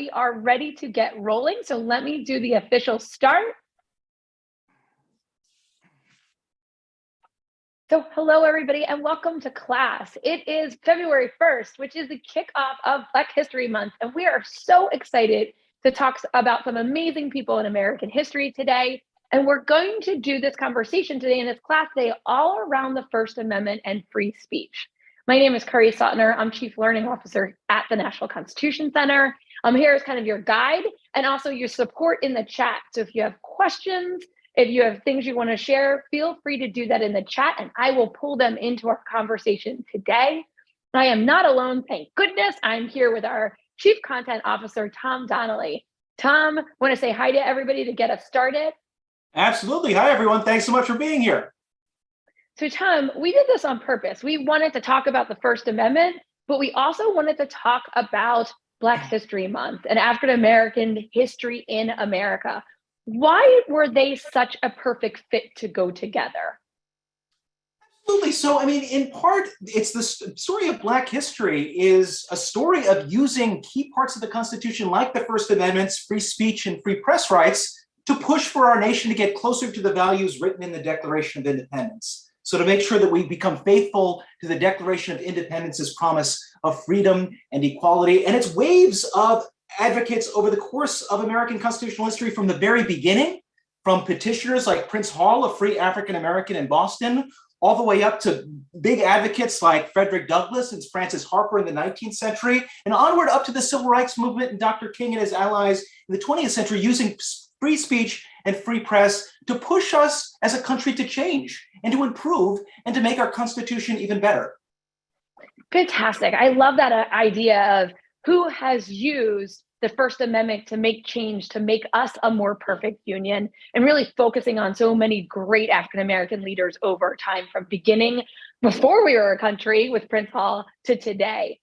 we are ready to get rolling. So let me do the official start. So hello, everybody, and welcome to class. It is February 1st, which is the kickoff of Black History Month, and we are so excited to talk about some amazing people in American history today. And we're going to do this conversation today in this class today all around the First Amendment and free speech. My name is Curry Sotner. I'm Chief Learning Officer at the National Constitution Center. I'm here as kind of your guide and also your support in the chat. So if you have questions, if you have things you want to share, feel free to do that in the chat and I will pull them into our conversation today. I am not alone, thank goodness. I'm here with our Chief Content Officer, Tom Donnelly. Tom, want to say hi to everybody to get us started? Absolutely. Hi, everyone. Thanks so much for being here. So Tom, we did this on purpose. We wanted to talk about the First Amendment, but we also wanted to talk about Black History Month and African American history in America. Why were they such a perfect fit to go together? Absolutely. So, I mean, in part, it's the story of Black history is a story of using key parts of the Constitution, like the First Amendment's free speech and free press rights, to push for our nation to get closer to the values written in the Declaration of Independence. So to make sure that we become faithful to the Declaration of Independence's promise of freedom and equality, and its waves of advocates over the course of American constitutional history from the very beginning, from petitioners like Prince Hall, a free African-American in Boston, all the way up to big advocates like Frederick Douglass and Francis Harper in the 19th century, and onward up to the Civil Rights Movement and Dr. King and his allies in the 20th century, using free speech and free press to push us as a country to change and to improve and to make our Constitution even better. Fantastic. I love that idea of who has used the First Amendment to make change, to make us a more perfect union, and really focusing on so many great African-American leaders over time, from beginning before we were a country with Prince Hall to today.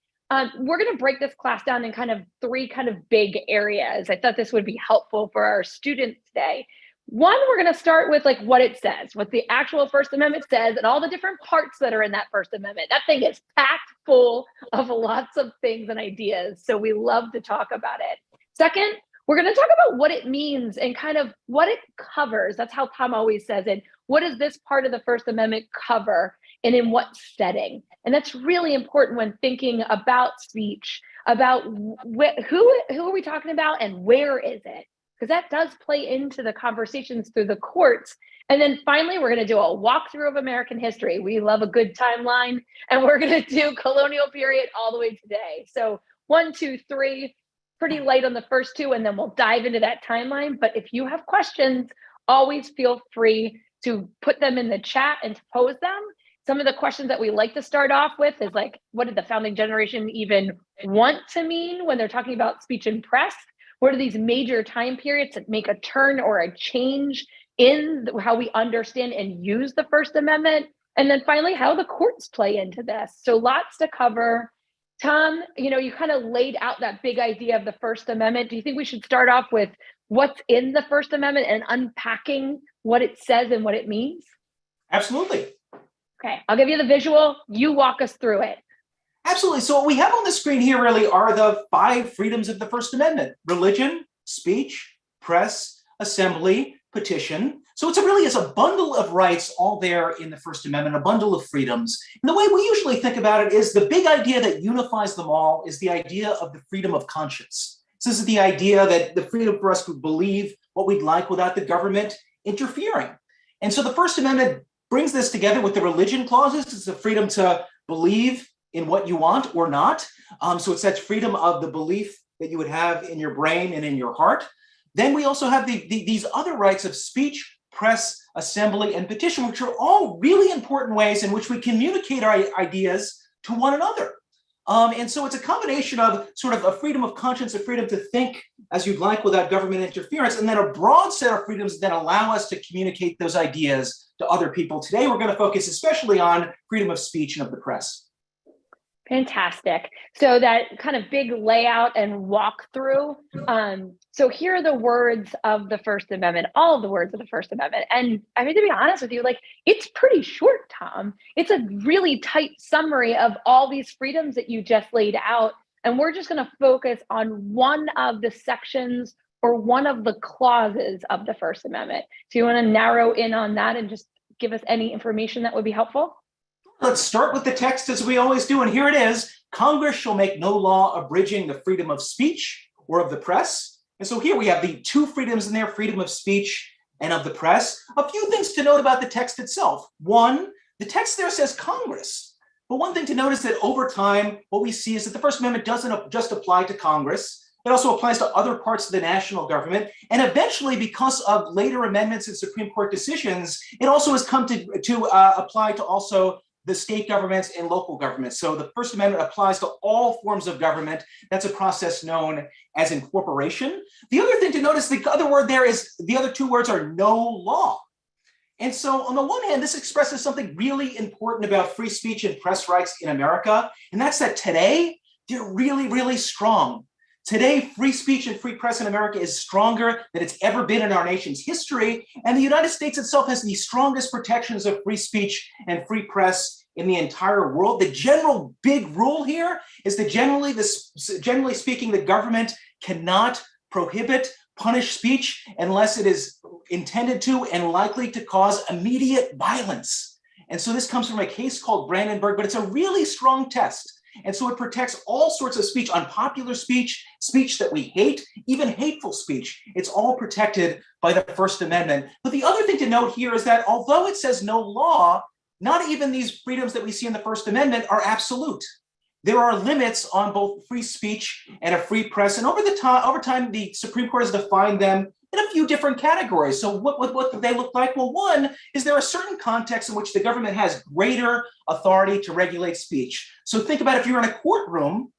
We're going to break this class down in kind of three kind of big areas. I thought this would be helpful for our students today. One, we're going to start with like what it says, what the actual First Amendment says, and all the different parts that are in that First Amendment. That thing is packed full of lots of things and ideas, so we love to talk about it. Second, we're going to talk about what it means and kind of what it covers. That's how Tom always says it. What does this part of the First Amendment cover, and in what setting? And that's really important when thinking about speech, about who are we talking about and where is it? Because that does play into the conversations through the courts. And then finally, we're going to do a walkthrough of American history. We love a good timeline, and we're going to do colonial period all the way to today. So 1, 2, 3, pretty light on the first two, and then we'll dive into that timeline. But if you have questions, always feel free to put them in the chat and to pose them. Some of the questions that we like to start off with is like, what did the founding generation even want to mean when they're talking about speech and press? What are these major time periods that make a turn or a change in how we understand and use the First Amendment? And then finally, how the courts play into this. So lots to cover. Tom, you kind of laid out that big idea of the First Amendment. Do you think we should start off with what's in the First Amendment and unpacking what it says and what it means? Absolutely. Okay, I'll give you the visual. You walk us through it. Absolutely. So what we have on the screen here really are the 5 freedoms of the First Amendment: religion, speech, press, assembly, petition. So it's a bundle of rights all there in the First Amendment, a bundle of freedoms. And the way we usually think about it is the big idea that unifies them all is the idea of the freedom of conscience. So this is the idea that the freedom for us to believe what we'd like without the government interfering. And so the First Amendment brings this together with the religion clauses. It's the freedom to believe in what you want or not. So it's that freedom of the belief that you would have in your brain and in your heart. Then we also have these other rights of speech, press, assembly, and petition, which are all really important ways in which we communicate our ideas to one another. And so it's a combination of sort of a freedom of conscience, a freedom to think as you'd like without government interference, and then a broad set of freedoms that allow us to communicate those ideas to other people. Today, we're going to focus especially on freedom of speech and of the press. Fantastic. So that kind of big layout and walkthrough. So here are the words of the First Amendment, all of the words of the First Amendment. And I mean, to be honest with you, like, it's pretty short, Tom. It's a really tight summary of all these freedoms that you just laid out. And we're just going to focus on one of the sections or one of the clauses of the First Amendment. So you want to narrow in on that and just give us any information that would be helpful? Let's start with the text as we always do. And here it is. Congress shall make no law abridging the freedom of speech or of the press. And so here we have the two freedoms in there, freedom of speech and of the press. A few things to note about the text itself. One, the text there says Congress. But one thing to note is that over time, what we see is that the First Amendment doesn't just apply to Congress. It also applies to other parts of the national government. And eventually, because of later amendments and Supreme Court decisions, it also has come to apply to also the state governments and local governments. So the First Amendment applies to all forms of government. That's a process known as incorporation. The other thing to notice, the other word there is, the other two words are no law. And so on the one hand, this expresses something really important about free speech and press rights in America. And that's that today, they're really, really strong. Today, free speech and free press in America is stronger than it's ever been in our nation's history. And the United States itself has the strongest protections of free speech and free press in the entire world. The general big rule here is that generally speaking, the government cannot prohibit, punish speech unless it is intended to and likely to cause immediate violence. And so this comes from a case called Brandenburg, but it's a really strong test. And so it protects all sorts of speech, unpopular speech, speech that we hate, even hateful speech. It's all protected by the First Amendment. But the other thing to note here is that although it says no law, not even these freedoms that we see in the First Amendment are absolute. There are limits on both free speech and a free press. And over time, the Supreme Court has defined them in a few different categories. So what do they look like? Well, one is there are certain contexts in which the government has greater authority to regulate speech. So think about if you're in a courtroom,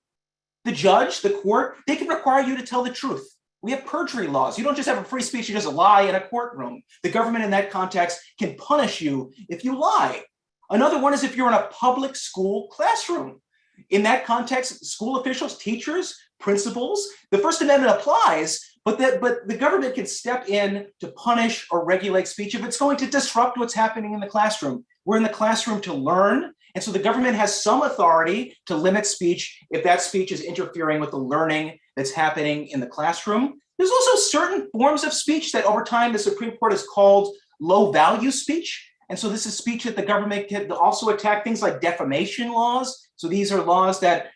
the judge, the court, they can require you to tell the truth. We have perjury laws. You don't just have a free speech, you just lie in a courtroom. The government in that context can punish you if you lie. Another one is if you're in a public school classroom. In that context, school officials, teachers, principals, the First Amendment applies, but the government can step in to punish or regulate speech if it's going to disrupt what's happening in the classroom. We're in the classroom to learn, and so the government has some authority to limit speech if that speech is interfering with the learning that's happening in the classroom. There's also certain forms of speech that over time the Supreme Court has called low-value speech. And so this is speech that the government can also attack, things like defamation laws. So these are laws that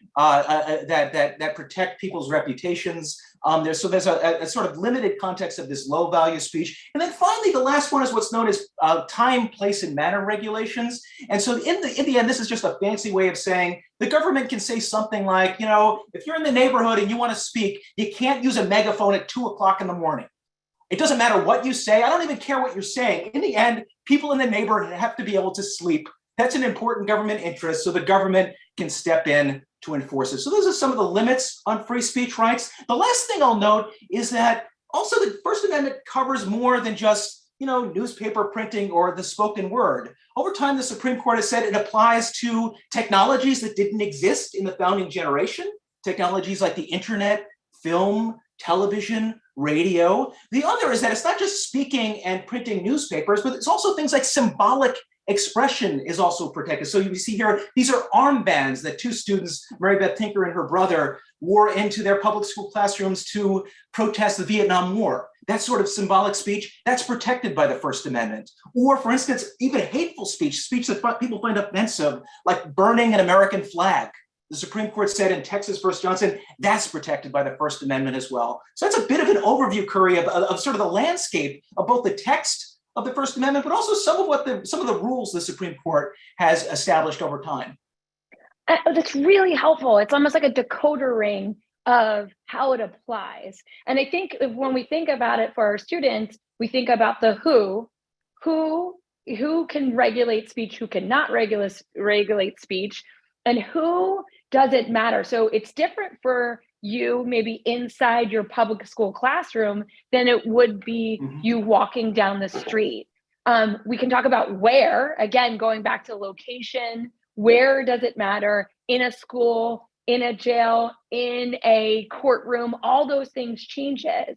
protect people's reputations. There's a sort of limited context of this low value speech. And then finally, the last one is what's known as time, place, and manner regulations. And so in the end, this is just a fancy way of saying the government can say something like, if you're in the neighborhood and you want to speak, you can't use a megaphone at 2 o'clock in the morning. It doesn't matter what you say. I don't even care what you're saying. In the end, people in the neighborhood have to be able to sleep. That's an important government interest, so the government can step in to enforce it. So those are some of the limits on free speech rights. The last thing I'll note is that also the First Amendment covers more than just newspaper printing or the spoken word. Over time, the Supreme Court has said it applies to technologies that didn't exist in the founding generation, technologies like the internet, film, television, radio. The other is that it's not just speaking and printing newspapers, but it's also things like symbolic expression is also protected. So you see here, these are armbands that two students, Mary Beth Tinker and her brother, wore into their public school classrooms to protest the Vietnam War. That sort of symbolic speech, that's protected by the First Amendment. Or for instance, even hateful speech that people find offensive, like burning an American flag. The Supreme Court said in Texas versus Johnson, that's protected by the First Amendment as well. So that's a bit of an overview, Curry, of sort of the landscape of both the text of the First Amendment, but also some of the rules the Supreme Court has established over time. That's really helpful. It's almost like a decoder ring of how it applies. And I think when we think about it for our students, we think about the who can regulate speech, who cannot regulate speech, and who does it matter. So it's different for you maybe inside your public school classroom than it would be you walking down the street. We can talk about where, again, going back to location, where does it matter in a school, in a jail, in a courtroom, all those things changes.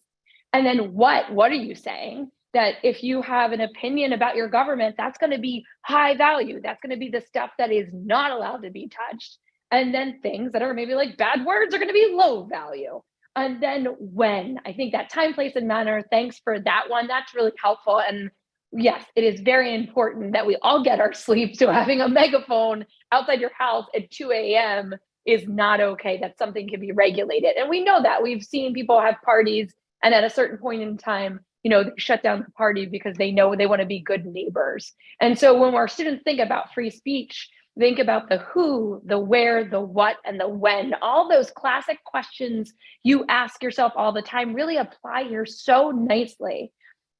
And then what are you saying? That if you have an opinion about your government, that's going to be high value. That's going to be the stuff that is not allowed to be touched. And then things that are maybe like bad words are going to be low value. And then when, I think that time, place, and manner, thanks for that one. That's really helpful. And yes, it is very important that we all get our sleep. So having a megaphone outside your house at 2 a.m. is not okay. That something can be regulated. And we know that. We've seen people have parties, and at a certain point in time, they shut down the party because they know they want to be good neighbors. And so when our students think about free speech, think about the who, the where, the what, and the when. All those classic questions you ask yourself all the time really apply here so nicely.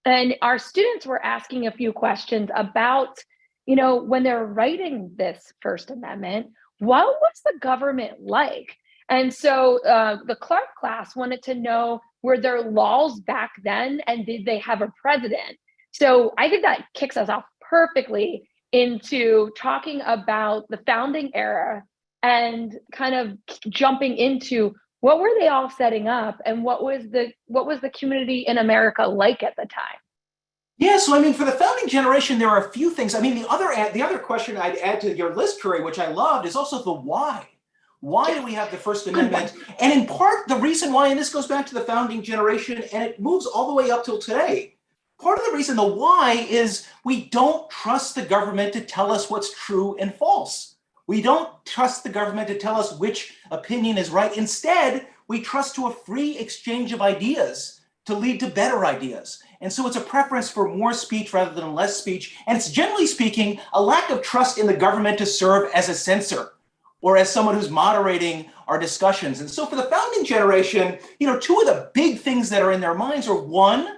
And our students were asking a few questions about, when they're writing this First Amendment, what was the government like? And so the Clark class wanted to know, were there laws back then, and did they have a president? So I think that kicks us off perfectly into talking about the founding era and kind of jumping into what were they all setting up, and what was the community in America like at the time? Yeah, so I mean, for the founding generation, there are a few things. I mean, the other question I'd add to your list, Curry, which I loved, is also the why. Why do we have the First Amendment? And in part, the reason why, and this goes back to the founding generation, and it moves all the way up till today. Part of the reason, the why, is we don't trust the government to tell us what's true and false. We don't trust the government to tell us which opinion is right. Instead, we trust to a free exchange of ideas to lead to better ideas. And so it's a preference for more speech rather than less speech. And it's, generally speaking, a lack of trust in the government to serve as a censor or as someone who's moderating our discussions. And so for the founding generation, two of the big things that are in their minds are, one,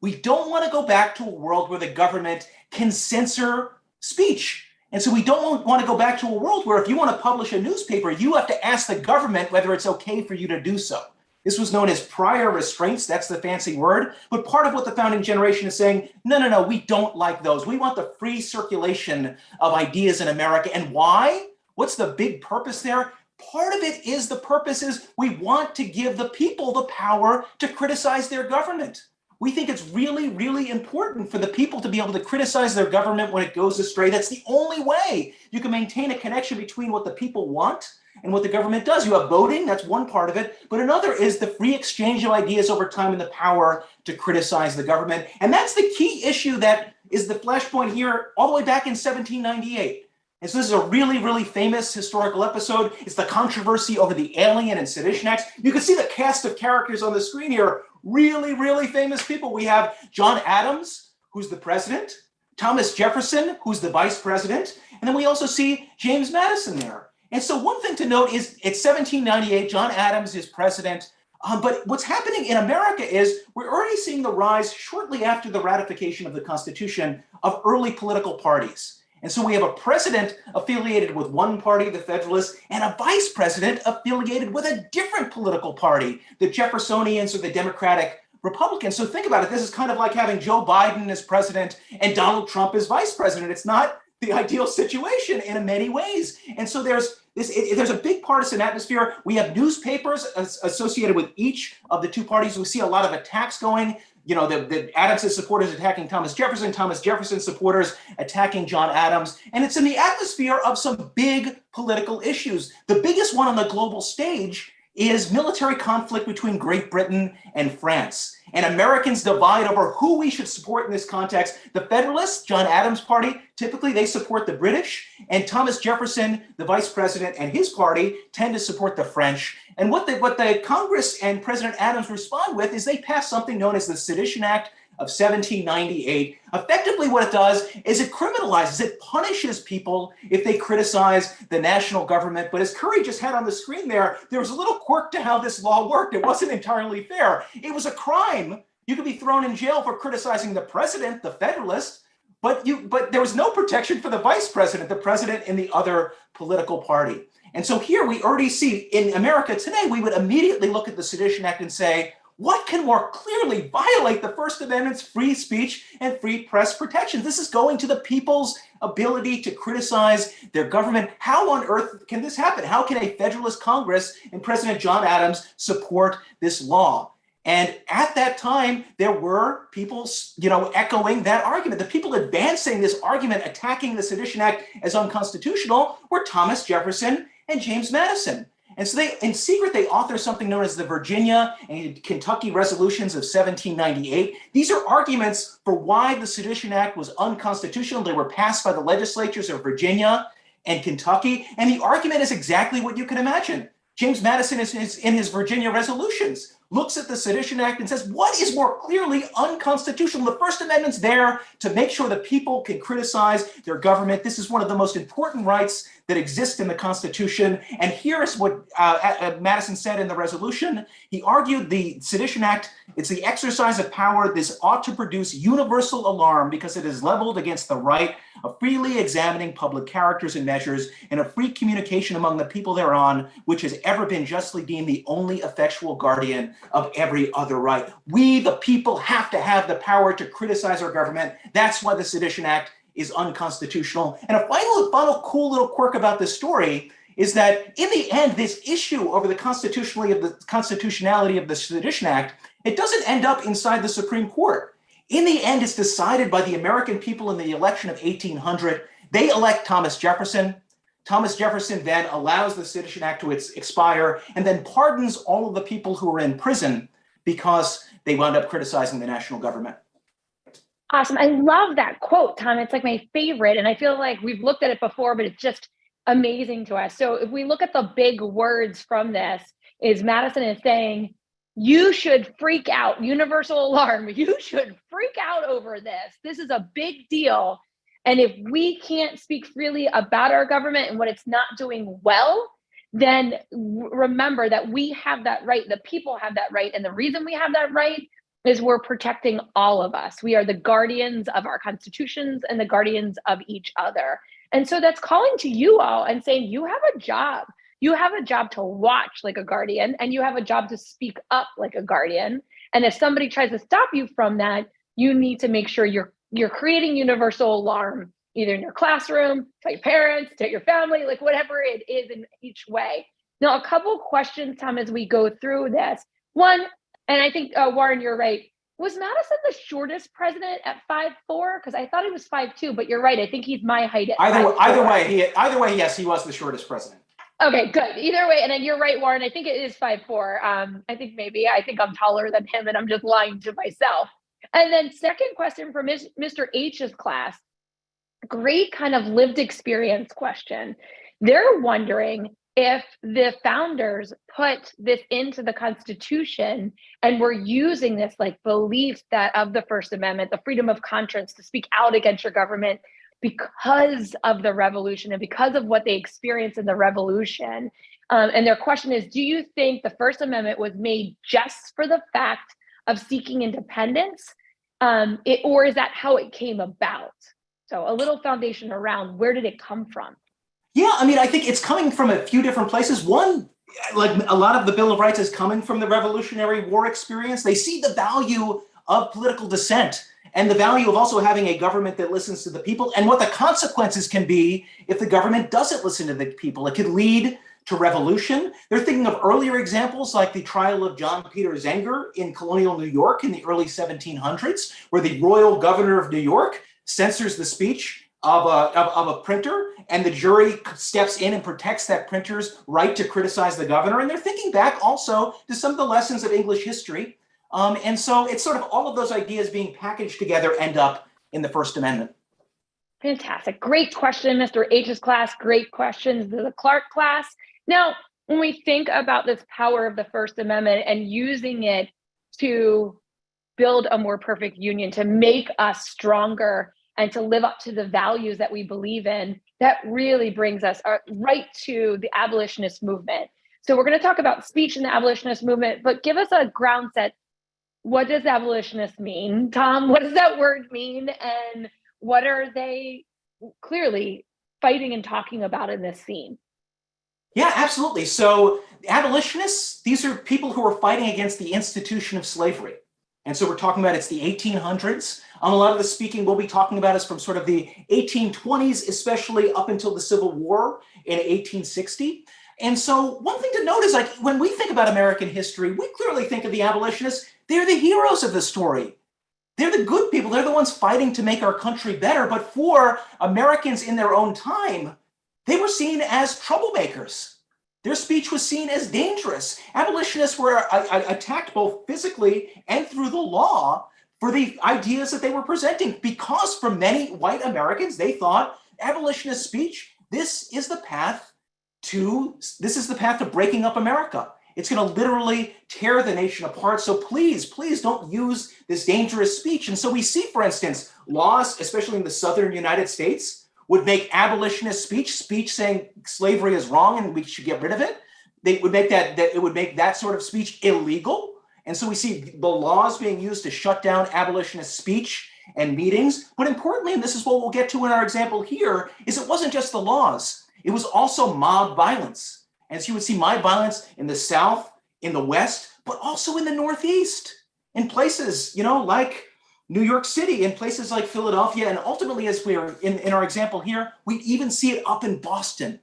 we don't want to go back to a world where the government can censor speech. And so we don't want to go back to a world where if you want to publish a newspaper, you have to ask the government whether it's okay for you to do so. This was known as prior restraints. That's the fancy word. But part of what the founding generation is saying, no, we don't like those. We want the free circulation of ideas in America. And why? What's the big purpose there? Part of it is the purpose is we want to give the people the power to criticize their government. We think it's really, really important for the people to be able to criticize their government when it goes astray. That's the only way you can maintain a connection between what the people want and what the government does. You have voting, that's one part of it, but another is the free exchange of ideas over time and the power to criticize the government. And that's the key issue that is the flashpoint here all the way back in 1798. And so this is a really, really famous historical episode. It's the controversy over the Alien and Sedition Acts. You can see the cast of characters on the screen here. Really, really famous people. We have John Adams, who's the president, Thomas Jefferson, who's the vice president, and then we also see James Madison there. And so one thing to note is it's 1798, John Adams is president, but what's happening in America is we're already seeing the rise shortly after the ratification of the Constitution of early political parties. And so we have a president affiliated with one party, the Federalists, and a vice president affiliated with a different political party, the Jeffersonians or the Democratic Republicans. So think about it. This is kind of like having Joe Biden as president and Donald Trump as vice president. It's not the ideal situation in many ways. And so there's a big partisan atmosphere. We have newspapers associated with each of the two parties. We see a lot of attacks going. The Adams' supporters attacking Thomas Jefferson supporters attacking John Adams. And it's in the atmosphere of some big political issues. The biggest one on the global stage is military conflict between Great Britain and France. And Americans divide over who we should support in this context. The Federalists, John Adams' party, typically they support the British, and Thomas Jefferson, the vice president, and his party tend to support the French. And what the Congress and President Adams respond with is they pass something known as the Sedition Act of 1798. Effectively, what it does is it criminalizes, it punishes people if they criticize the national government. But as Curry just had on the screen there was a little quirk to how this law worked. It wasn't entirely fair. It was a crime. You could be thrown in jail for criticizing the president, the Federalist, but there was no protection for the vice president, the president in the other political party. And so here we already see in America today, we would immediately look at the Sedition Act and say, what can more clearly violate the First Amendment's free speech and free press protections? This is going to the people's ability to criticize their government. How on earth can this happen? How can a Federalist Congress and President John Adams support this law? And at that time, there were people, echoing that argument. The people advancing this argument, attacking the Sedition Act as unconstitutional, were Thomas Jefferson and James Madison. And so they, in secret, they author something known as the Virginia and Kentucky Resolutions of 1798. These are arguments for why the Sedition Act was unconstitutional. They were passed by the legislatures of Virginia and Kentucky. And the argument is exactly what you can imagine. James Madison is in his Virginia resolutions, looks at the Sedition Act and says, what is more clearly unconstitutional? The First Amendment's there to make sure that people can criticize their government. This is one of the most important rights that exist in the Constitution. And here is what Madison said in the resolution. He argued the Sedition Act, it's the exercise of power. This ought to produce universal alarm because it is leveled against the right of freely examining public characters and measures and of free communication among the people thereon, which has ever been justly deemed the only effectual guardian of every other right. We, the people, have to have the power to criticize our government. That's why the Sedition Act is unconstitutional. And a final cool little quirk about this story is that in the end, this issue over the constitutionality of the Sedition Act, it doesn't end up inside the Supreme Court. In the end, it's decided by the American people in the election of 1800. They elect Thomas Jefferson. Thomas Jefferson then allows the Sedition Act to expire and then pardons all of the people who were in prison because they wound up criticizing the national government. Awesome. I love that quote, Tom. It's like my favorite. And I feel like we've looked at it before, but it's just amazing to us. So if we look at the big words from this, is Madison is saying, you should freak out, universal alarm. You should freak out over this. This is a big deal. And if we can't speak freely about our government and what it's not doing well, then remember that we have that right. The people have that right. And the reason we have that right is we're protecting all of us. We are the guardians of our constitutions and the guardians of each other. And so that's calling to you all and saying, you have a job. You have a job to watch like a guardian, and you have a job to speak up like a guardian. And if somebody tries to stop you from that, you need to make sure you're creating universal alarm, either in your classroom, to your parents, to your family, like whatever it is in each way. Now, a couple questions, Tom, as we go through this. One, and I think, Warren, you're right. Was Madison the shortest president at 5'4"? Because I thought he was 5'2", but you're right. I think he's my height at 5'4". Either way, yes, he was the shortest president. Okay, good. Either way, and then you're right, Warren. I think it is 5'4". I think I'm taller than him, and I'm just lying to myself. And then second question from Mr. H's class, great kind of lived experience question. They're wondering if the founders put this into the Constitution and were using this like belief that of the First Amendment, the freedom of conscience to speak out against your government because of the revolution and because of what they experienced in the revolution. And their question is, do you think the First Amendment was made just for the fact of seeking independence? Or is that how it came about? So a little foundation around where did it come from? Yeah, I mean, I think it's coming from a few different places. One, like a lot of the Bill of Rights is coming from the Revolutionary War experience. They see the value of political dissent and the value of also having a government that listens to the people and what the consequences can be if the government doesn't listen to the people. It could lead to revolution. They're thinking of earlier examples like the trial of John Peter Zenger in colonial New York in the early 1700s, where the royal governor of New York censors the speech of a printer, and the jury steps in and protects that printer's right to criticize the governor. And they're thinking back also to some of the lessons of English history. And so it's sort of all of those ideas being packaged together end up in the First Amendment. Fantastic. Great question, Mr. H's class. Great questions, the Clark class. Now, when we think about this power of the First Amendment and using it to build a more perfect union, to make us stronger, and to live up to the values that we believe in, that really brings us right to the abolitionist movement. So we're going to talk about speech in the abolitionist movement, but give us a ground set. What does abolitionist mean, Tom? What does that word mean? And what are they clearly fighting and talking about in this scene? Yeah, absolutely. So abolitionists, these are people who are fighting against the institution of slavery. And so we're talking about it's the 1800s. A lot of the speaking we'll be talking about is from sort of the 1820s, especially up until the Civil War in 1860. And so one thing to note is, like, when we think about American history, we clearly think of the abolitionists. They're the heroes of the story. They're the good people. They're the ones fighting to make our country better. But for Americans in their own time, they were seen as troublemakers. Their speech was seen as dangerous. Abolitionists were attacked both physically and through the law for the ideas that they were presenting, because for many white Americans, they thought abolitionist speech, this is the path to breaking up America. It's going to literally tear the nation apart. So please, please don't use this dangerous speech. And so we see, for instance, laws, especially in the southern United States, would make abolitionist speech saying slavery is wrong and we should get rid of it. They would make that sort of speech illegal. And so we see the laws being used to shut down abolitionist speech and meetings. But importantly, and this is what we'll get to in our example here, is it wasn't just the laws. It was also mob violence. And so you would see mob violence in the South, in the West, but also in the Northeast, in places, like New York City, in places like Philadelphia, and ultimately, as we're in our example here, we even see it up in Boston,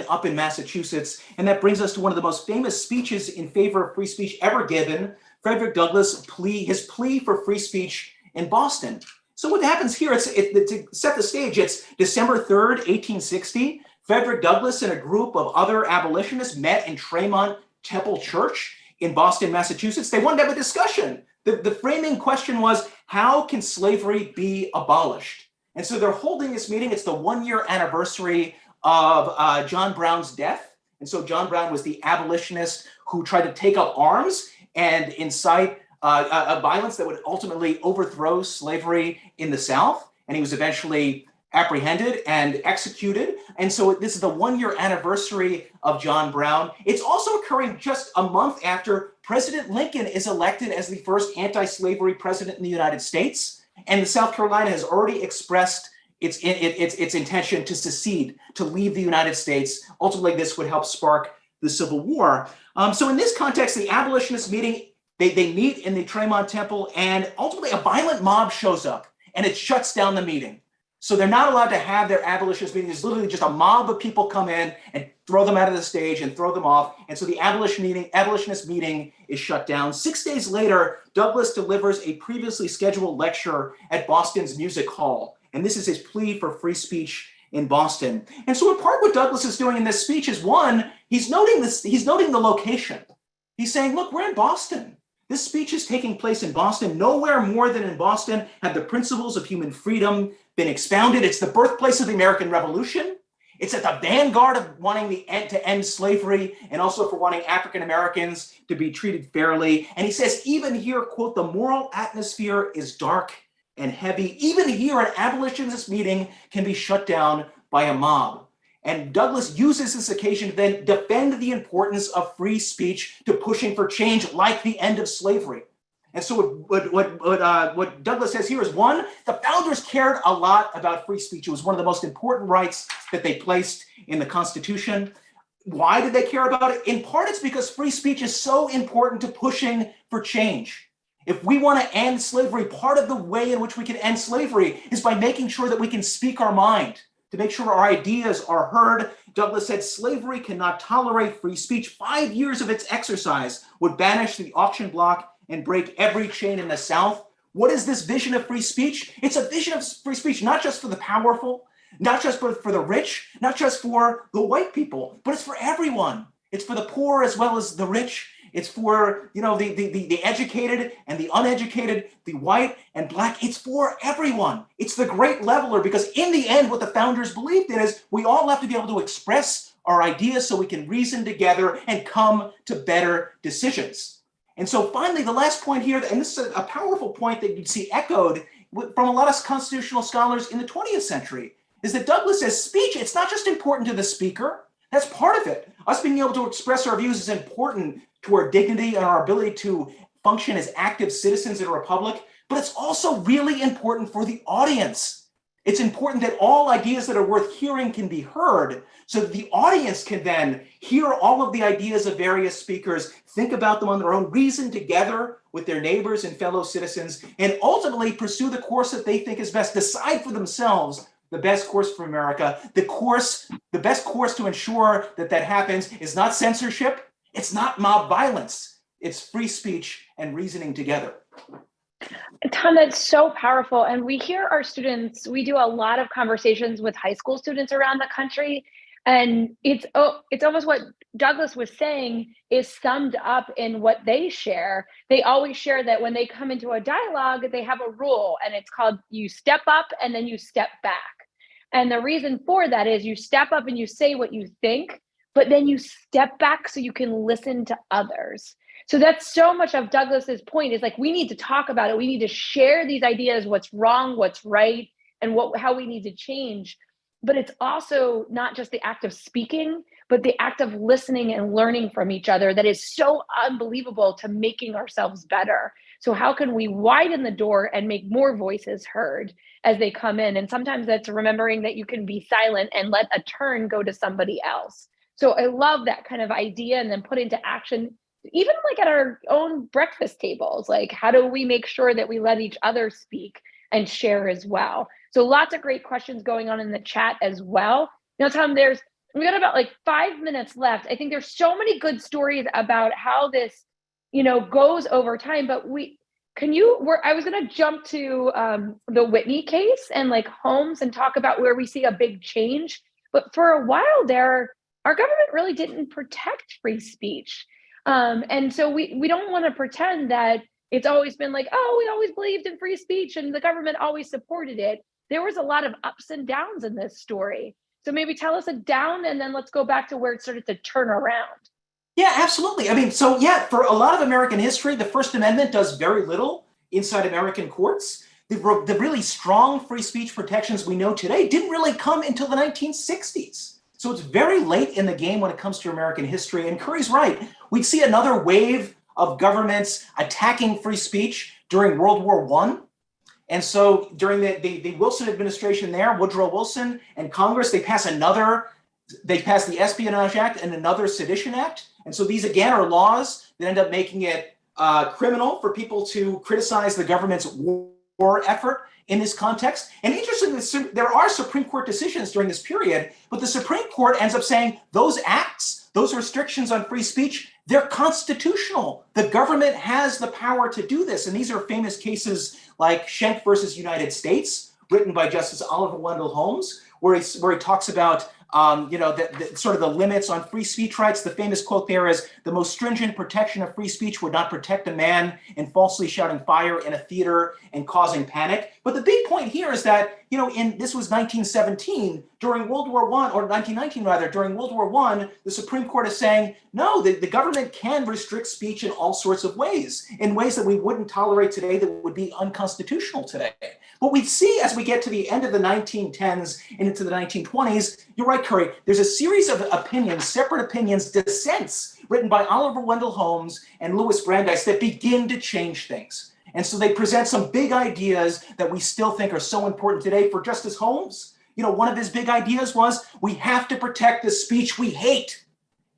up in Massachusetts. And that brings us to one of the most famous speeches in favor of free speech ever given, Frederick Douglass' his plea for free speech in Boston. So what happens here, to set the stage, it's December 3rd, 1860. Frederick Douglass and a group of other abolitionists met in Tremont Temple Church in Boston, Massachusetts. They wanted to have a discussion. The framing question was, how can slavery be abolished? And so they're holding this meeting. It's the 1-year anniversary of John Brown's death. And so John Brown was the abolitionist who tried to take up arms and incite a violence that would ultimately overthrow slavery in the South. And he was eventually apprehended and executed. And so this is the 1-year anniversary of John Brown. It's also occurring just a month after President Lincoln is elected as the first anti-slavery president in the United States. And South Carolina has already expressed its intention to secede, to leave the United States. Ultimately, this would help spark the Civil War. So in this context, the abolitionist meeting, they meet in the Tremont Temple, and ultimately a violent mob shows up and it shuts down the meeting. So they're not allowed to have their abolitionist meeting. It's literally just a mob of people come in and throw them out of the stage and throw them off. And so the abolitionist meeting is shut down. 6 days later, Douglass delivers a previously scheduled lecture at Boston's Music Hall. And this is his plea for free speech in Boston. And so in part what Douglass is doing in this speech is, one, he's noting the location. He's saying, look, we're in Boston. This speech is taking place in Boston. Nowhere more than in Boston have the principles of human freedom been expounded. It's the birthplace of the American Revolution. It's at the vanguard of wanting to end slavery and also for wanting African Americans to be treated fairly. And he says, even here, quote, the moral atmosphere is dark and heavy. Even here, an abolitionist meeting can be shut down by a mob. And Douglass uses this occasion to then defend the importance of free speech to pushing for change, like the end of slavery. And so what Douglass says here is, one, the founders cared a lot about free speech. It was one of the most important rights that they placed in the Constitution. Why did they care about it? In part, it's because free speech is so important to pushing for change. If we want to end slavery, part of the way in which we can end slavery is by making sure that we can speak our mind, to make sure our ideas are heard. Douglass said slavery cannot tolerate free speech. 5 years of its exercise would banish the auction block and break every chain in the South. What is this vision of free speech? It's a vision of free speech, not just for the powerful, not just for the rich, not just for the white people, but it's for everyone. It's for the poor as well as the rich. It's for the educated and the uneducated, the white and black. It's for everyone. It's the great leveler, because in the end, what the founders believed in is we all have to be able to express our ideas so we can reason together and come to better decisions. And so finally, the last point here, and this is a powerful point that you'd see echoed from a lot of constitutional scholars in the 20th century, is that Douglass says speech, it's not just important to the speaker. That's part of it. Us being able to express our views is important to our dignity and our ability to function as active citizens in a republic, but it's also really important for the audience. It's important that all ideas that are worth hearing can be heard, so that the audience can then hear all of the ideas of various speakers, think about them on their own, reason together with their neighbors and fellow citizens, and ultimately pursue the course that they think is best, decide for themselves the best course for America. The best course to ensure that happens is not censorship, it's not mob violence, it's free speech and reasoning together. Tom, that's so powerful. And we hear our students, we do a lot of conversations with high school students around the country. And it's almost what Douglas was saying is summed up in what they share. They always share that when they come into a dialogue, they have a rule, and it's called you step up and then you step back. And the reason for that is you step up and you say what you think, but then you step back so you can listen to others. So that's so much of Douglas's point is like we need to talk about it. We need to share these ideas, what's wrong, what's right, and how we need to change. But it's also not just the act of speaking, but the act of listening and learning from each other that is so unbelievable to making ourselves better. So how can we widen the door and make more voices heard as they come in? And sometimes that's remembering that you can be silent and let a turn go to somebody else. So I love that kind of idea, and then put into action, even like at our own breakfast tables. Like, how do we make sure that we let each other speak and share as well? So lots of great questions going on in the chat as well. Now, Tom, we got about like 5 minutes left. I think there's so many good stories about how this, goes over time. But I was going to jump to the Whitney case and like Holmes and talk about where we see a big change. But for a while there, our government really didn't protect free speech. And so we don't want to pretend that it's always been like, oh, we always believed in free speech and the government always supported it. There was a lot of ups and downs in this story. So maybe tell us a down, and then let's go back to where it started to turn around. Yeah, absolutely. I mean, so yeah, for a lot of American history, the First Amendment does very little inside American courts. The really strong free speech protections we know today didn't really come until the 1960s. So it's very late in the game when it comes to American history. And Curry's right. We'd see another wave of governments attacking free speech during World War I. And so during the Wilson administration there, Woodrow Wilson and Congress, they passed the Espionage Act and another Sedition Act. And so these, again, are laws that end up making it criminal for people to criticize the government's war effort in this context. And interestingly, there are Supreme Court decisions during this period, but the Supreme Court ends up saying those acts, those restrictions on free speech, they're constitutional. The government has the power to do this. And these are famous cases like Schenck versus United States, written by Justice Oliver Wendell Holmes, where he talks about sort of the limits on free speech rights. The famous quote there is, the most stringent protection of free speech would not protect a man in falsely shouting fire in a theater and causing panic. But the big point here is that, this was 1917, during World War I, or 1919 rather, during World War I, the Supreme Court is saying, no, the government can restrict speech in all sorts of ways, in ways that we wouldn't tolerate today, that would be unconstitutional today. What we see as we get to the end of the 1910s and into the 1920s, you're right, Curry, there's a series of opinions, separate opinions, dissents, written by Oliver Wendell Holmes and Louis Brandeis that begin to change things. And so they present some big ideas that we still think are so important today. For Justice Holmes, one of his big ideas was we have to protect the speech we hate.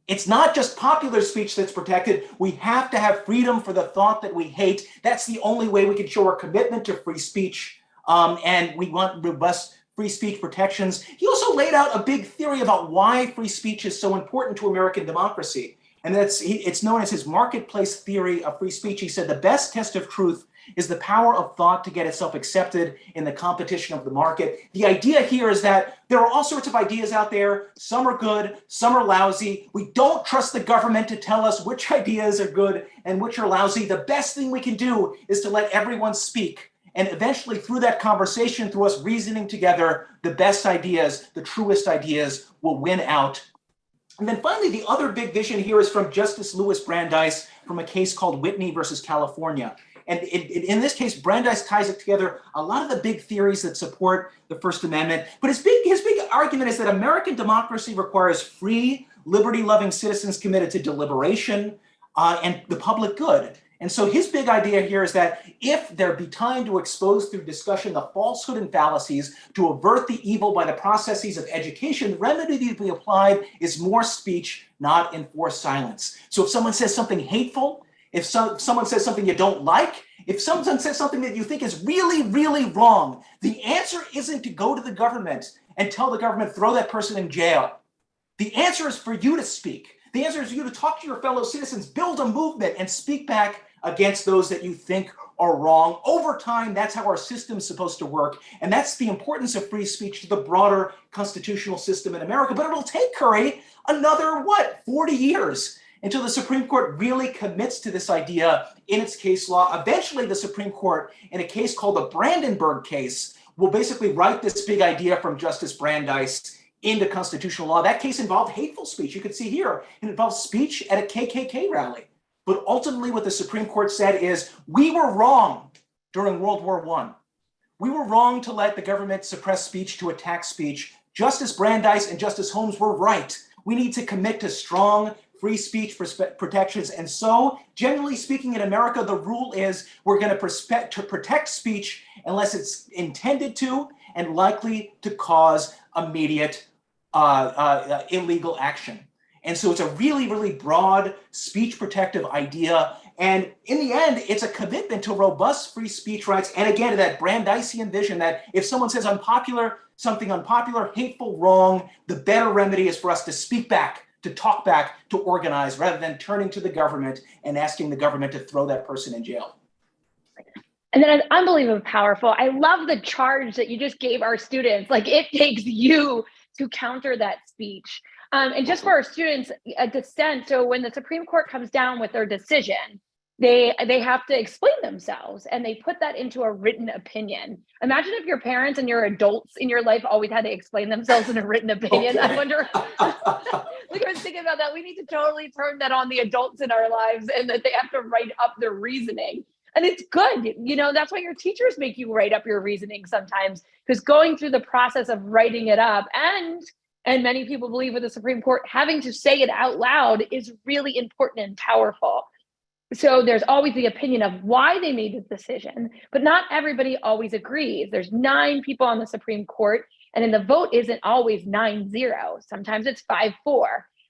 It's not just popular speech that's protected. We have to have freedom for the thought that we hate. That's the only way we can show our commitment to free speech. And we want robust free speech protections. He also laid out a big theory about why free speech is so important to American democracy. And it's known as his marketplace theory of free speech. He said the best test of truth is the power of thought to get itself accepted in the competition of the market. The idea here is that there are all sorts of ideas out there. Some are good, some are lousy. We don't trust the government to tell us which ideas are good and which are lousy. The best thing we can do is to let everyone speak. And eventually, through that conversation, through us reasoning together, the best ideas, the truest ideas will win out. And then finally, the other big vision here is from Justice Louis Brandeis from a case called Whitney versus California. And in this case, Brandeis ties it together a lot of the big theories that support the First Amendment. But his big argument is that American democracy requires free, liberty-loving citizens committed to deliberation and the public good. And so his big idea here is that if there be time to expose through discussion the falsehood and fallacies, to avert the evil by the processes of education, the remedy to be applied is more speech, not enforced silence. So if someone says something hateful, if someone says something you don't like, if someone says something that you think is really, really wrong, the answer isn't to go to the government and tell the government, throw that person in jail. The answer is for you to speak. The answer is for you to talk to your fellow citizens, build a movement, and speak back against those that you think are wrong. Over time, that's how our system's supposed to work. And that's the importance of free speech to the broader constitutional system in America. But it'll take, Curry, another, 40 years until the Supreme Court really commits to this idea in its case law. Eventually, the Supreme Court, in a case called the Brandenburg case, will basically write this big idea from Justice Brandeis into constitutional law. That case involved hateful speech. You can see here, it involves speech at a KKK rally. But ultimately, what the Supreme Court said is, we were wrong during World War I. We were wrong to let the government suppress speech to attack speech. Justice Brandeis and Justice Holmes were right. We need to commit to strong free speech protections. And so, generally speaking, in America, the rule is we're going to protect speech unless it's intended to and likely to cause immediate illegal action. And so it's a really, really broad speech protective idea. And in the end, it's a commitment to robust free speech rights. And again, to that Brandeisian vision that if someone says something unpopular, hateful, wrong, the better remedy is for us to speak back, to talk back, to organize, rather than turning to the government and asking the government to throw that person in jail. And then it's unbelievably powerful. I love the charge that you just gave our students. Like, it takes you to counter that speech. And just for our students, a dissent. So when the Supreme Court comes down with their decision, they have to explain themselves, and they put that into a written opinion. Imagine if your parents and your adults in your life always had to explain themselves in a written opinion. Okay. I wonder, like, I was thinking about that. We need to totally turn that on the adults in our lives, and that they have to write up their reasoning. And it's good. You know, that's why your teachers make you write up your reasoning sometimes, because going through the process of writing it up, and many people believe with the Supreme Court, having to say it out loud is really important and powerful. So there's always the opinion of why they made the decision, but not everybody always agrees. There's 9 people on the Supreme Court, and then the vote isn't always 9-0. Sometimes it's 5-4.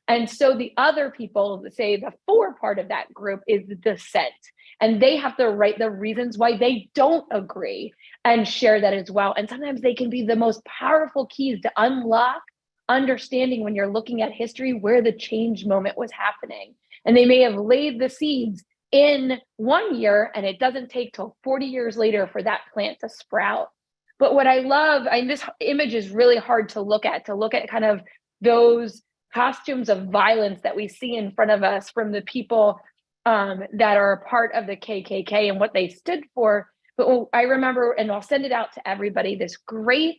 And so the other people, say the 4 part of that group, is the dissent. And they have to write the reasons why they don't agree and share that as well. And sometimes they can be the most powerful keys to unlock understanding when you're looking at history where the change moment was happening. And they may have laid the seeds in 1 year, and it doesn't take till 40 years later for that plant to sprout. But what I love, and this image is really hard to look at kind of those costumes of violence that we see in front of us from the people that are a part of the KKK and what they stood for. But I remember, and I'll send it out to everybody, this great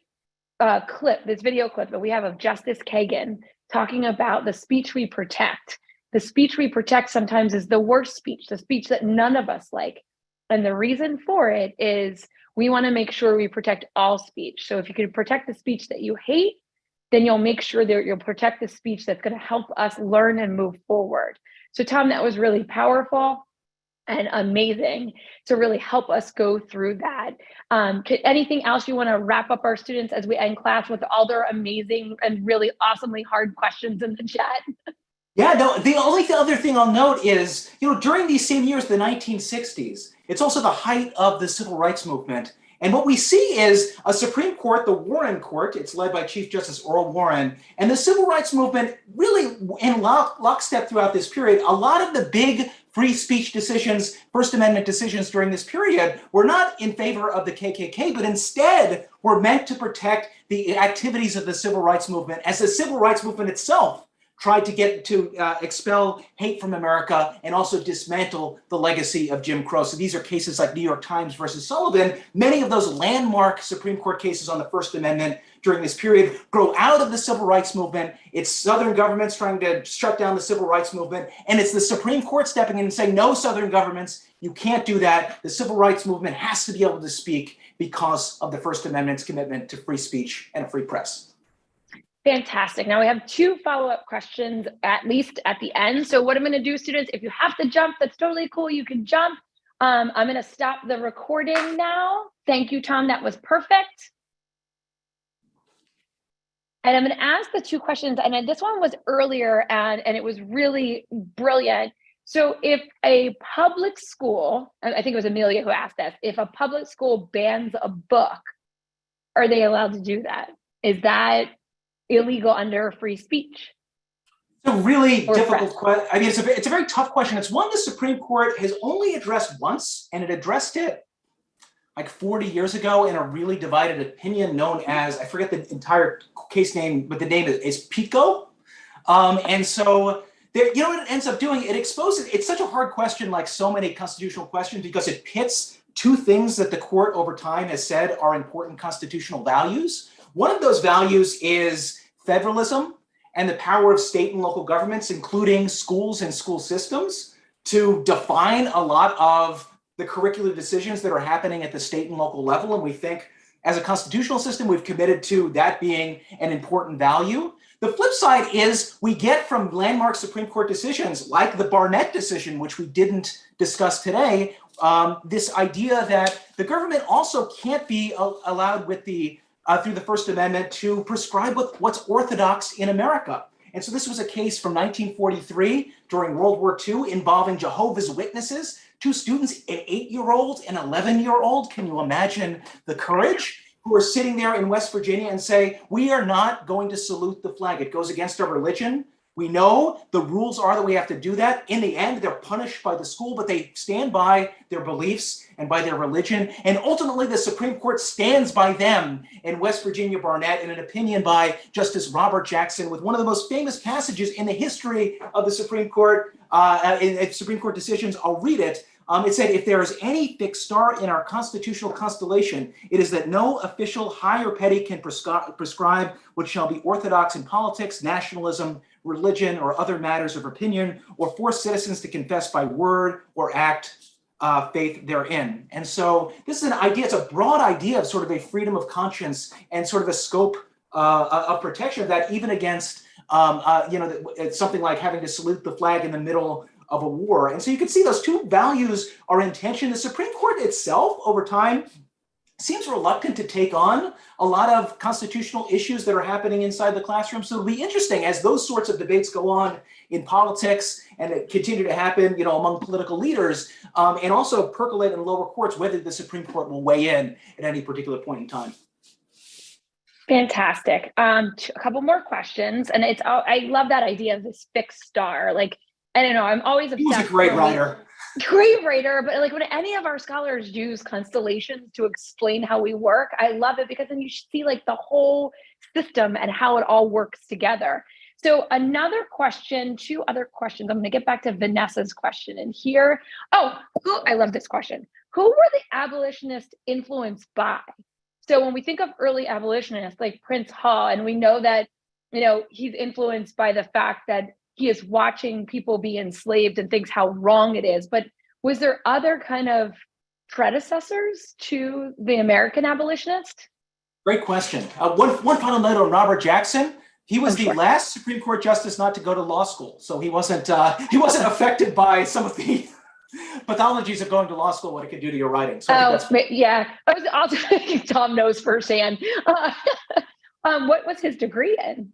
this video clip that we have of Justice Kagan talking about the speech we protect. The speech we protect sometimes is the worst speech, the speech that none of us like. And the reason for it is we want to make sure we protect all speech. So if you can protect the speech that you hate, then you'll make sure that you'll protect the speech that's going to help us learn and move forward. So Tom, that was really powerful and amazing to really help us go through that. Anything else you want to wrap up our students as we end class with all their amazing and really awesomely hard questions in the chat? Yeah, no, the only other thing I'll note is, during these same years, the 1960s, it's also the height of the civil rights movement. And what we see is a Supreme Court, the Warren Court, it's led by Chief Justice Earl Warren, and the civil rights movement really in lockstep throughout this period. A lot of the big free speech decisions, First Amendment decisions during this period were not in favor of the KKK, but instead were meant to protect the activities of the civil rights movement, as the civil rights movement itself tried to expel hate from America and also dismantle the legacy of Jim Crow. So these are cases like New York Times versus Sullivan. Many of those landmark Supreme Court cases on the First Amendment during this period grow out of the civil rights movement. It's Southern governments trying to shut down the civil rights movement. And it's the Supreme Court stepping in and saying, no, Southern governments, you can't do that. The civil rights movement has to be able to speak because of the First Amendment's commitment to free speech and a free press. Fantastic. Now we have 2 follow-up questions, at least at the end. So what I'm going to do, students, if you have to jump, that's totally cool. You can jump. I'm going to stop the recording now. Thank you, Tom. That was perfect. And I'm going to ask the 2 questions. And this one was earlier, and it was really brilliant. So if a public school, I think it was Amelia who asked this, if a public school bans a book, are they allowed to do that? Is that illegal under free speech? It's a really or difficult question. I mean, it's a very tough question. It's one the Supreme Court has only addressed once, and it addressed it like 40 years ago in a really divided opinion known as, I forget the entire case name, but the name is Pico. And so, you know what it ends up doing? It exposes, it's such a hard question, like so many constitutional questions, because it pits two things that the court over time has said are important constitutional values. One of those values is federalism and the power of state and local governments, including schools and school systems, to define a lot of the curricular decisions that are happening at the state and local level. And we think as a constitutional system, we've committed to that being an important value. The flip side is we get from landmark Supreme Court decisions like the Barnett decision, which we didn't discuss today, this idea that the government also can't be allowed with through the First Amendment to prescribe what's orthodox in America. And so this was a case from 1943 during World War II involving Jehovah's Witnesses, two students, an 8-year-old and 11-year-old. Can you imagine the courage? Who are sitting there in West Virginia and say, we are not going to salute the flag. It goes against our religion. We know the rules are that we have to do that. In the end, they're punished by the school, but they stand by their beliefs and by their religion. And ultimately, the Supreme Court stands by them in West Virginia Barnett in an opinion by Justice Robert Jackson with one of the most famous passages in the history of the Supreme Court, in Supreme Court decisions. I'll read it. It said, if there is any fixed star in our constitutional constellation, it is that no official, high or petty, can prescribe what shall be orthodox in politics, nationalism, religion, or other matters of opinion, or force citizens to confess by word or act faith therein. And so this is an idea, it's a broad idea of sort of a freedom of conscience and sort of a scope of protection of that, even against, it's something like having to salute the flag in the middle of a war. And so you can see those two values are in tension. The Supreme Court itself, over time, seems reluctant to take on a lot of constitutional issues that are happening inside the classroom. So it'll be interesting as those sorts of debates go on in politics and it continue to happen, among political leaders, and also percolate in lower courts, whether the Supreme Court will weigh in at any particular point in time. Fantastic. A couple more questions, and I love that idea of this fixed star. Like, I don't know, I'm always obsessed. He was a great writer. Great writer, but like when any of our scholars use constellations to explain how we work, I love it because then you see like the whole system and how it all works together. So another question, two other questions. I'm going to get back to Vanessa's question in here. I love this question. Who were the abolitionists influenced by? So when we think of early abolitionists like Prince Hall, and we know that, he's influenced by the fact that he is watching people be enslaved and thinks how wrong it is. But was there other kind of predecessors to the American abolitionist? Great question. One final note on Robert Jackson. He was the last Supreme Court justice not to go to law school, so he wasn't affected by some of the pathologies of going to law school, what it could do to your writing. So yeah. I was also thinking Tom knows firsthand. What was his degree in?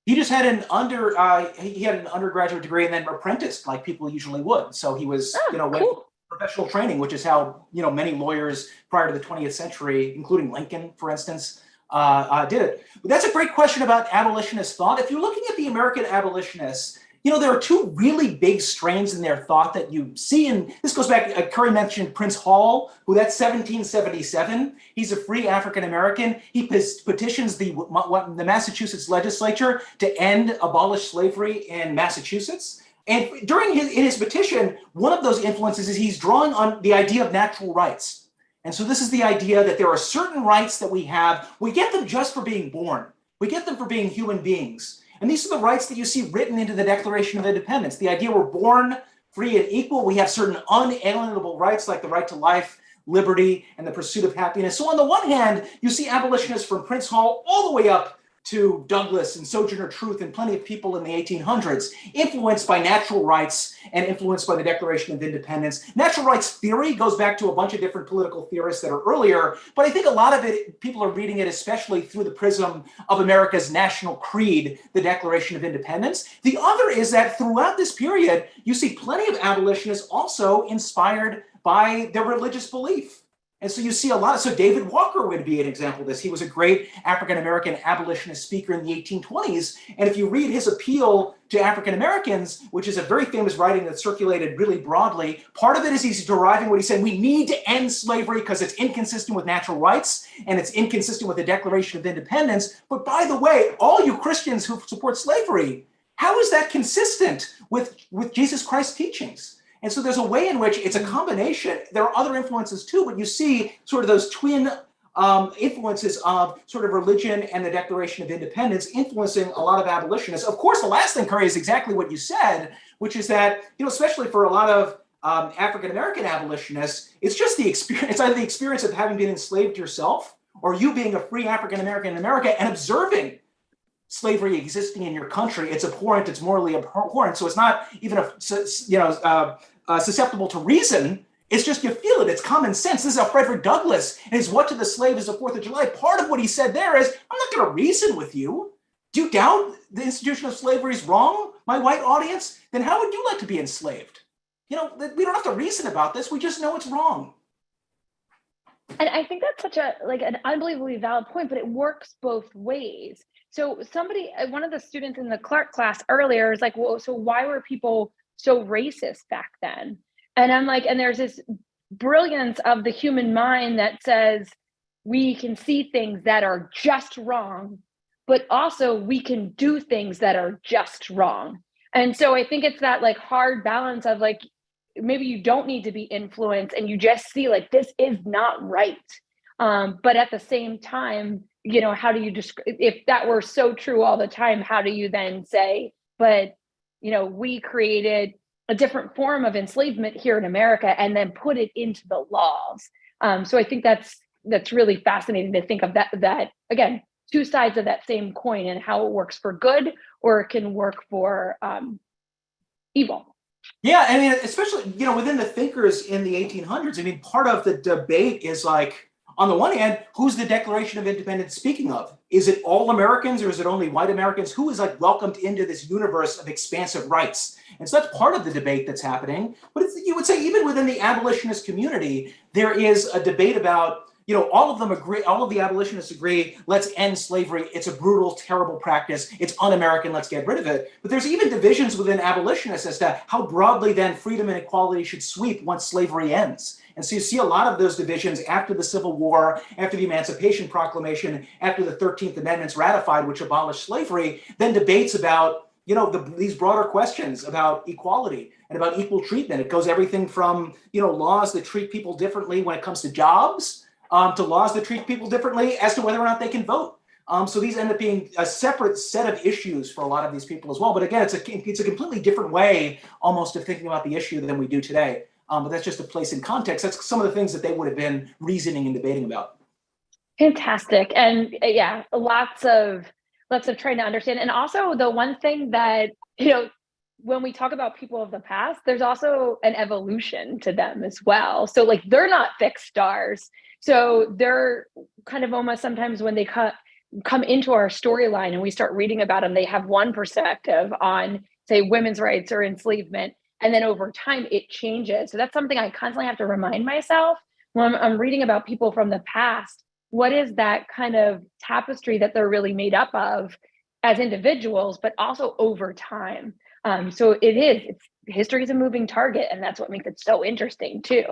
He just had an undergraduate degree and then apprenticed like people usually would. So he was, went for professional training, which is how, many lawyers prior to the 20th century, including Lincoln, for instance, did it. But that's a great question about abolitionist thought. If you're looking at the American abolitionists, there are two really big strains in their thought that you see, and this goes back, Curry mentioned Prince Hall, who that's 1777. He's a free African-American. He petitions the Massachusetts legislature to abolish slavery in Massachusetts. And in his petition, one of those influences is he's drawing on the idea of natural rights. And so this is the idea that there are certain rights that we have. We get them just for being born. We get them for being human beings. And these are the rights that you see written into the Declaration of Independence. The idea we're born free and equal. We have certain unalienable rights like the right to life, liberty, and the pursuit of happiness. So on the one hand, you see abolitionists from Prince Hall all the way up to Douglas and Sojourner Truth and plenty of people in the 1800s, influenced by natural rights and influenced by the Declaration of Independence. Natural rights theory goes back to a bunch of different political theorists that are earlier, but I think a lot of it, people are reading it especially through the prism of America's national creed, the Declaration of Independence. The other is that throughout this period, you see plenty of abolitionists also inspired by their religious belief. And so you see a lot. So David Walker would be an example of this. He was a great African-American abolitionist speaker in the 1820s. And if you read his appeal to African-Americans, which is a very famous writing that circulated really broadly, part of it is he's deriving what he said, we need to end slavery because it's inconsistent with natural rights and it's inconsistent with the Declaration of Independence. But by the way, all you Christians who support slavery, how is that consistent with Jesus Christ's teachings? And so there's a way in which it's a combination. There are other influences too, but you see sort of those twin influences of sort of religion and the Declaration of Independence influencing a lot of abolitionists. Of course, the last thing, Curry, is exactly what you said, which is that, especially for a lot of African-American abolitionists, it's just the experience. It's either the experience of having been enslaved yourself or you being a free African-American in America and observing slavery existing in your country. It's abhorrent. It's morally abhorrent. So it's not even susceptible to reason. It's just you feel it. It's common sense. This is how Frederick Douglass and his "What to the Slave is the 4th of July." Part of what he said there is, I'm not going to reason with you. Do you doubt the institution of slavery is wrong, my white audience? Then how would you like to be enslaved? We don't have to reason about this. We just know it's wrong. And I think that's such an unbelievably valid point, but it works both ways. So one of the students in the Clark class earlier is like, well, so why were people so racist back then? And I'm like, and there's this brilliance of the human mind that says we can see things that are just wrong, but also we can do things that are just wrong. And so I think it's that like hard balance of like, maybe you don't need to be influenced and you just see like, this is not right. But at the same time, how do you if that were so true all the time, how do you then say, but, we created a different form of enslavement here in America and then put it into the laws. So I think that's really fascinating to think of that again, two sides of that same coin and how it works for good or it can work for evil. Yeah, I mean, especially, within the thinkers in the 1800s, I mean, part of the debate is like, on the one hand, who's the Declaration of Independence speaking of? Is it all Americans or is it only white Americans? Who is like welcomed into this universe of expansive rights? And so that's part of the debate that's happening. But you would say even within the abolitionist community, there is a debate about, all of them agree, all of the abolitionists agree, let's end slavery. It's a brutal, terrible practice. It's un-American, let's get rid of it. But there's even divisions within abolitionists as to how broadly then freedom and equality should sweep once slavery ends. And so you see a lot of those divisions after the Civil War, after the Emancipation Proclamation, after the 13th Amendment's ratified, which abolished slavery, then debates about, these broader questions about equality and about equal treatment. It goes everything from, laws that treat people differently when it comes to jobs, to laws that treat people differently as to whether or not they can vote. So these end up being a separate set of issues for a lot of these people as well. But again, it's a completely different way almost of thinking about the issue than we do today. But that's just a place in context. That's some of the things that they would have been reasoning and debating about. Fantastic. And yeah, lots of trying to understand. And also the one thing that, when we talk about people of the past, there's also an evolution to them as well. So like, they're not fixed stars. So they're kind of almost sometimes when they come into our storyline and we start reading about them, they have one perspective on, say, women's rights or enslavement. And then over time, it changes. So that's something I constantly have to remind myself when I'm reading about people from the past. What is that kind of tapestry that they're really made up of as individuals, but also over time? So history is a moving target, and that's what makes it so interesting too.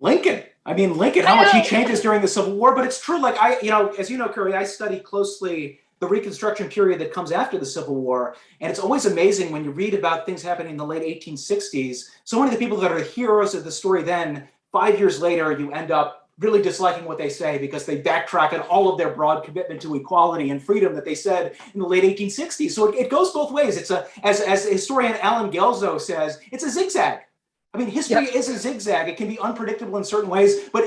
Lincoln, how much he changes during the Civil War, but it's true. Like as you know, Curry, I study closely the Reconstruction period that comes after the Civil War. And it's always amazing when you read about things happening in the late 1860s. So many of the people that are the heroes of the story then, 5 years later, you end up really disliking what they say because they backtrack on all of their broad commitment to equality and freedom that they said in the late 1860s. So it goes both ways. It's as historian Alan Gelzo says, it's a zigzag. I mean, history is a zigzag. It can be unpredictable in certain ways, but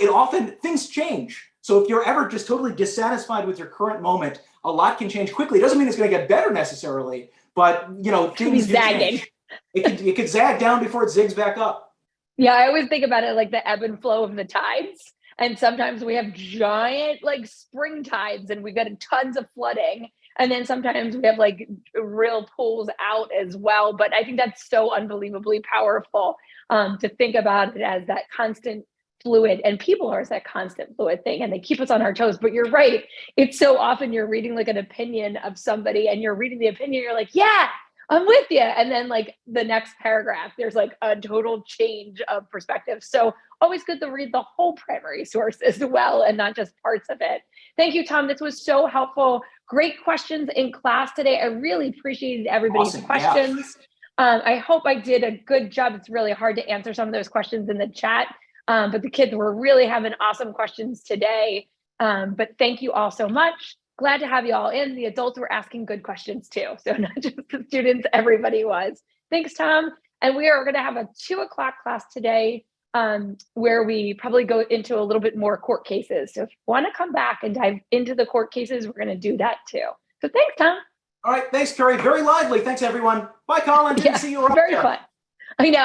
things change. So if you're ever just totally dissatisfied with your current moment, a lot can change quickly. It doesn't mean it's going to get better necessarily, but things do change. It could zag down before it zigs back up. Yeah, I always think about it like the ebb and flow of the tides. And sometimes we have giant like spring tides and we got tons of flooding. And then sometimes we have like real pulls out as well. But I think that's so unbelievably powerful to think about it as that constant fluid, and people are that constant fluid thing, and they keep us on our toes. But you're right. It's so often you're reading like an opinion of somebody, and you're reading the opinion, you're like, yeah, I'm with you. And then like the next paragraph, there's like a total change of perspective. So always good to read the whole primary source as well, and not just parts of it. Thank you, Tom. This was so helpful. Great questions in class today. I really appreciated everybody's questions. Yeah. I hope I did a good job. It's really hard to answer some of those questions in the chat, but the kids were really having awesome questions today. But thank you all so much. Glad to have you all in. The adults were asking good questions too. So not just the students, everybody was. Thanks, Tom. And we are going to have a 2 o'clock class today, where we probably go into a little bit more court cases. So if you want to come back and dive into the court cases, we're going to do that too. So thanks, Tom. All right. Thanks, Carrie. Very lively. Thanks, everyone. Bye, Colin. Didn't see you around very there. fun. I know.